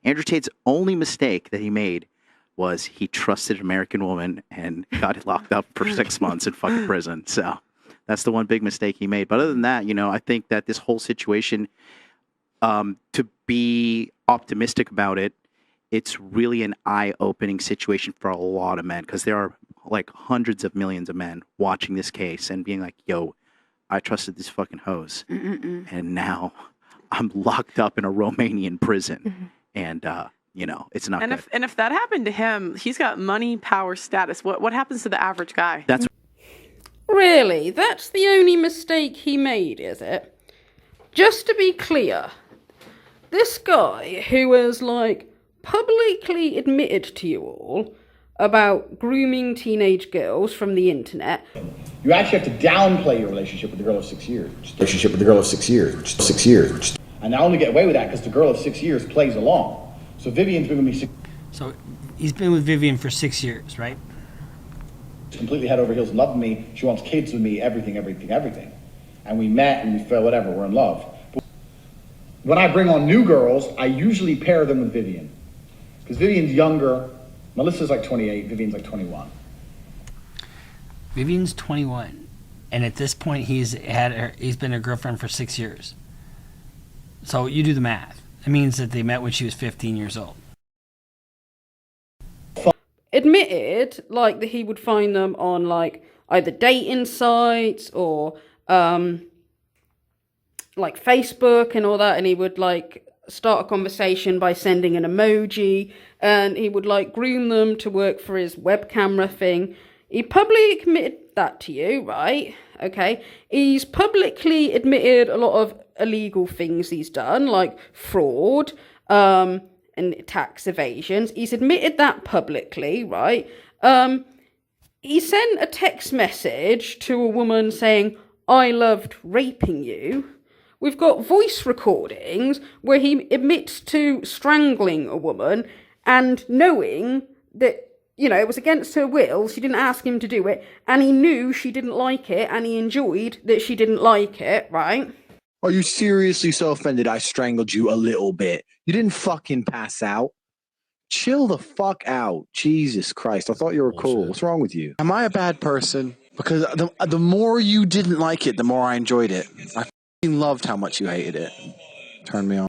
Andrew Tate's only mistake that he made was he trusted an American woman and got locked up for 6 months in fucking prison. So that's the one big mistake he made. But other than that, I think that this whole situation, to be optimistic about it, it's really an eye-opening situation for a lot of men, because there are like hundreds of millions of men watching this case and being like, yo, I trusted this fucking hose. And now I'm locked up in a Romanian prison. And, it's not good. If that happened to him, he's got money, power, status. What happens to the average guy? Really? That's the only mistake he made, is it? Just to be clear, this guy who has, publicly admitted to you all about grooming teenage girls from the internet. You actually have to downplay your relationship with the girl of 6 years. And I only get away with that because the girl of 6 years plays along. So Vivian's been with me So he's been with Vivian for 6 years, right? completely head over heels in love with me. She wants kids with me, everything. And we met and we fell, whatever, we're in love. But when I bring on new girls, I usually pair them with Vivian. Because Vivian's younger. Melissa's like 28, Vivian's like 21. Vivian's 21, and at this point he's been a girlfriend for 6 years. So you do the math. It means that they met when she was 15 years old. Admitted, that he would find them on, either dating sites or, Facebook and all that, and he would, start a conversation by sending an emoji, and he would, groom them to work for his web camera thing. He publicly admitted that to you, right? Okay. He's publicly admitted a lot of illegal things he's done, like fraud, and tax evasions. He's admitted that publicly, right? He sent a text message to a woman saying, I loved raping you. We've got voice recordings where he admits to strangling a woman and knowing that, it was against her will, she didn't ask him to do it, and he knew she didn't like it, and he enjoyed that she didn't like it, right? Are you seriously so offended I strangled you a little bit? You didn't fucking pass out. Chill the fuck out. Jesus Christ, I thought you were cool. What's wrong with you? Am I a bad person? Because the more you didn't like it, the more I enjoyed it. I fucking loved how much you hated it. Turned me on.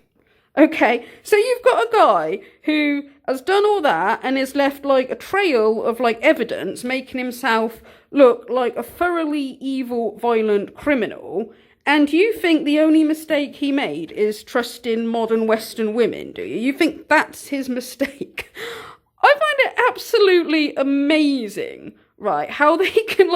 Okay, so you've got a guy who has done all that and is left a trail of evidence, making himself look like a thoroughly evil, violent criminal, and you think the only mistake he made is trusting modern Western women, do you? You think that's his mistake? I find it absolutely amazing, right, how they can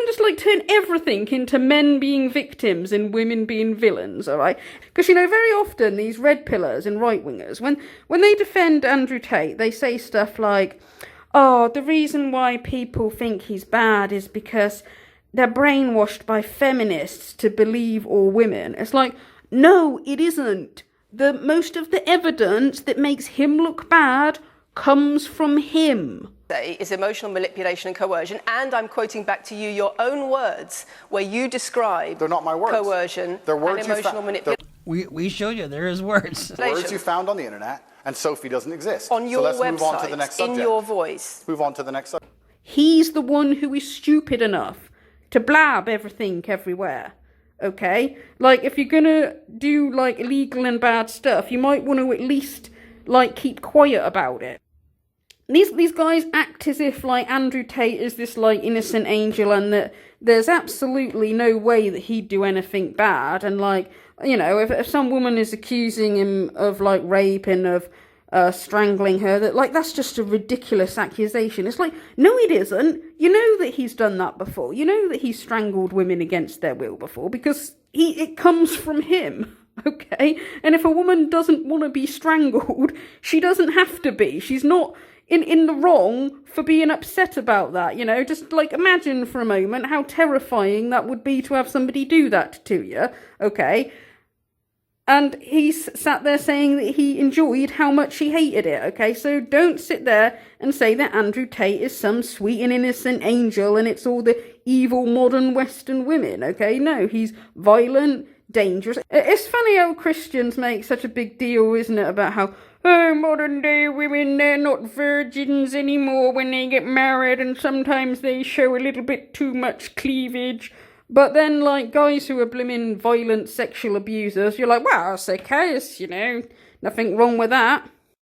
just turn everything into men being victims and women being villains, all right? Because, very often these red pillars and right-wingers, when they defend Andrew Tate, they say stuff like, oh, the reason why people think he's bad is because they're brainwashed by feminists to believe all women. It's like, no, it isn't. Most of the evidence that makes him look bad comes from him. Is emotional manipulation and coercion, and I'm quoting back to you your own words where you describe They're not my words. Coercion They're words and emotional manipulation. We showed you there is words. Words you found on the internet, and Sophie doesn't exist. On your so let's website, move on to the next subject. in your voice. Move on to the next subject. He's the one who is stupid enough to blab everything everywhere, okay? If you're gonna do, illegal and bad stuff, you might want to at least, keep quiet about it. These guys act as if, Andrew Tate is this, innocent angel and that there's absolutely no way that he'd do anything bad. And, if some woman is accusing him of, rape and of strangling her, that's just a ridiculous accusation. It's no, it isn't. You know that he's done that before. You know that he's strangled women against their will before because it comes from him. Okay? And if a woman doesn't want to be strangled, she doesn't have to be. She's not in the wrong for being upset about that, just imagine for a moment how terrifying that would be to have somebody do that to you, okay? And he's sat there saying that he enjoyed how much he hated it, okay? So don't sit there and say that Andrew Tate is some sweet and innocent angel and it's all the evil modern Western women, okay? No, he's violent, dangerous. It's funny how Christians make such a big deal, isn't it, about how, oh, modern day women, they're not virgins anymore when they get married, and sometimes they show a little bit too much cleavage. But then, like, guys who are blimmin' violent sexual abusers, you're like, well, it's okay, it's, nothing wrong with that.